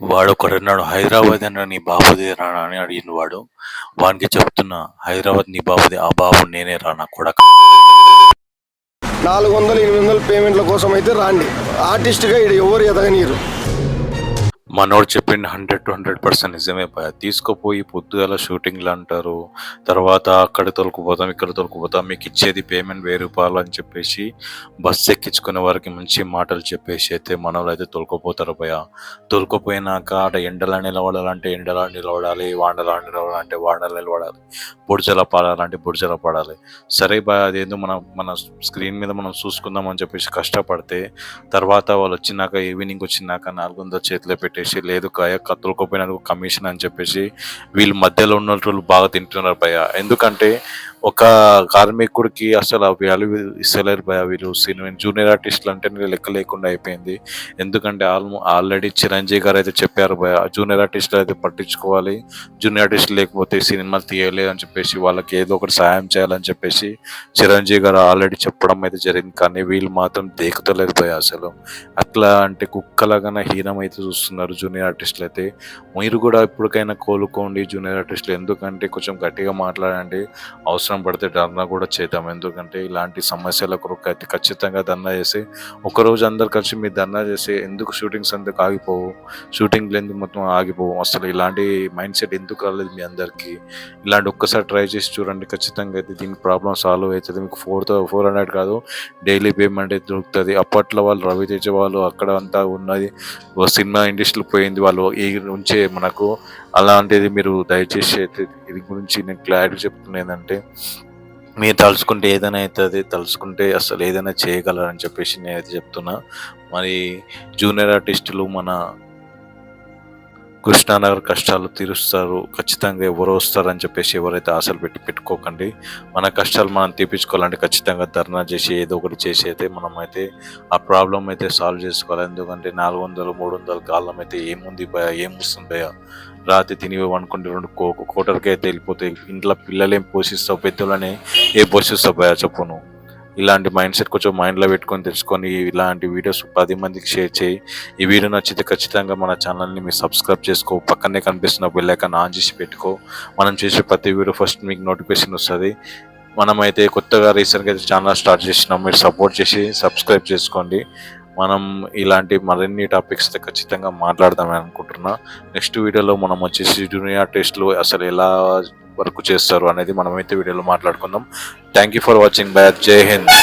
వాడొకడున్నాడు, హైదరాబాద్ అన్నా నీ బాబుదేనా అని అడిగిండు వాడు. వానికి చెప్తున్నా, హైదరాబాద్ నీ బాబుదే, ఆ బాబు నేనే రా నా కొడక. 400-800 పేమెంట్ల కోసం అయితే రాండి. ఆర్టిస్ట్గా ఇక్కడ ఎవరు ఎదగనీరు. మనోడు చెప్పిండు 100% నిజమే భయ. తీసుకుపోయి పొద్దుగాల షూటింగ్లు అంటారు, తర్వాత అక్కడ తొలుకుపోతాం ఇక్కడ తొలుకుపోతాం, మీకు ఇచ్చేది పేమెంట్ ₹1000 అని చెప్పేసి బస్సు ఎక్కించుకునే వారికి మంచి మాటలు చెప్పేసి అయితే మనోళ్ళు అయితే తొలుకుపోతారు భయ. తొలుకుపోయినాక ఆడ ఎండలా నిలబడాలంటే ఎండలా నిలబడాలి, వానలా నిలబడాలంటే వానలా నిలబడాలి, బుర్జల పడాలంటే బుర్జల పడాలి. సరే భయ, అదేందో మన మన స్క్రీన్ మీద మనం చూసుకుందాం అని చెప్పేసి కష్టపడితే తర్వాత వాళ్ళు వచ్చినాక ఈవినింగ్ వచ్చినాక 400 చేతిలో పెట్టేసి లేదు తొలుకోపోయినందుకు కమిషన్ అని చెప్పేసి వీళ్ళు మధ్యలో ఉన్నట్లు బాగా తింటున్నారు భయ. ఎందుకంటే ఒక కార్మికుడికి అసలు ఆ వాల్యూ ఇస్తలేరు భయ. వీళ్ళు సినిమా జూనియర్ ఆర్టిస్టులు అంటే లెక్క లేకుండా అయిపోయింది. ఎందుకంటే ఆల్రెడీ చిరంజీవి గారు అయితే చెప్పారు భయ, జూనియర్ ఆర్టిస్టులు అయితే పట్టించుకోవాలి, జూనియర్ ఆర్టిస్టులు లేకపోతే సినిమాలు తీయలేదు అని చెప్పేసి వాళ్ళకి ఏదో ఒకటి సాయం చేయాలని చెప్పేసి చిరంజీవి గారు ఆల్రెడీ చెప్పడం అయితే జరిగింది. కానీ వీళ్ళు మాత్రం దేకుతలేరు భయ. అసలు అట్లా అంటే కుక్కలాగానే హీనం అయితే చూస్తున్నారు జూనియర్ ఆర్టిస్టులు అయితే. మీరు కూడా ఇప్పటికైనా కోలుకోండి జూనియర్ ఆర్టిస్టులు. ఎందుకంటే కొంచెం గట్టిగా మాట్లాడండి, అవసరం పడితే ధర్నా కూడా చేద్దాం. ఎందుకంటే ఇలాంటి సమస్యల కొరకు అయితే ఖచ్చితంగా ధర్నా చేసి ఒకరోజు అందరు కలిసి మీరు ధర్నా చేసి ఎందుకు షూటింగ్స్ ఎందుకు ఆగిపోవు, షూటింగ్లు ఎందుకు మొత్తం ఆగిపోవు, అసలు ఇలాంటి మైండ్ సెట్ ఎందుకు రాలేదు మీ అందరికీ? ఇలాంటి ఒక్కసారి ట్రై చేసి చూడండి, ఖచ్చితంగా అయితే దీనికి ప్రాబ్లం సాల్వ్ అవుతుంది. మీకు 400 కాదు, డైలీ పేమెంట్ అయితే దొరుకుతుంది. అప్పట్లో వాళ్ళు రవితేజ వాళ్ళు అక్కడ అంతా ఉన్నది, సినిమా ఇండస్ట్రీలో పోయింది వాళ్ళు ఈ నుంచే మనకు. అలాంటిది మీరు దయచేసి అయితే ఇది గురించి నేను క్లారిటీ చెప్తున్నా ఏంటంటే, మీరు తలుచుకుంటే ఏదైనా అవుతుంది, తలుచుకుంటే అసలు ఏదైనా చేయగలరని చెప్పేసి నేనైతే చెప్తున్నా. మరి జూనియర్ ఆర్టిస్టులు మన కృష్ణానగర్ కష్టాలు తీరుస్తారు, ఖచ్చితంగా ఎవరు వస్తారని చెప్పేసి ఎవరైతే ఆశలు పెట్టుకోకండి. మన కష్టాలు మనం తీపించుకోవాలంటే ఖచ్చితంగా ధర్నా చేసి ఏదో ఒకటి చేసి అయితే మనం అయితే ఆ ప్రాబ్లం అయితే సాల్వ్ చేసుకోవాలి. ఎందుకంటే 400-300 కాలం అయితే ఏముంది భయ, ఏమొస్తుంది భయ? రాత్రి తిని అనుకుంటే 2 కోటర్కి అయితే వెళ్ళిపోతాయి. ఇంట్లో పిల్లలు ఏం పోషిస్తావు, పెద్దలని ఏం పోషిస్తావు భయ చెప్పు నువ్వు? ఇలాంటి మైండ్ సెట్ కొంచెం మైండ్లో పెట్టుకొని తెచ్చుకొని ఇలాంటి వీడియోస్ 10 మందికి షేర్ చేయి. ఈ వీడియో నచ్చితే ఖచ్చితంగా మన ఛానల్ని మీరు సబ్స్క్రైబ్ చేసుకో, పక్కనే కనిపిస్తున్న బెల్ ఐకాన్ ఆన్ చేసి పెట్టుకో. మనం చేసే ప్రతి వీడియో ఫస్ట్ మీకు నోటిఫికేషన్ వస్తుంది. మనమైతే కొత్తగా రీసెంట్గా అయితే ఛానల్ స్టార్ట్ చేసినాం, మీరు సపోర్ట్ చేసి సబ్స్క్రైబ్ చేసుకోండి. మనం ఇలాంటి మరిన్ని టాపిక్స్ అయితే ఖచ్చితంగా మాట్లాడదామని అనుకుంటున్నా. నెక్స్ట్ వీడియోలో మనం వచ్చేసి జూనియర్ ఆర్టిస్టులు అసలు ఎలా వర్క్ చేస్తారు అనేది మనమైతే వీడియోలో మాట్లాడుకుందాం. Thank you for watching. By. జై హింద్.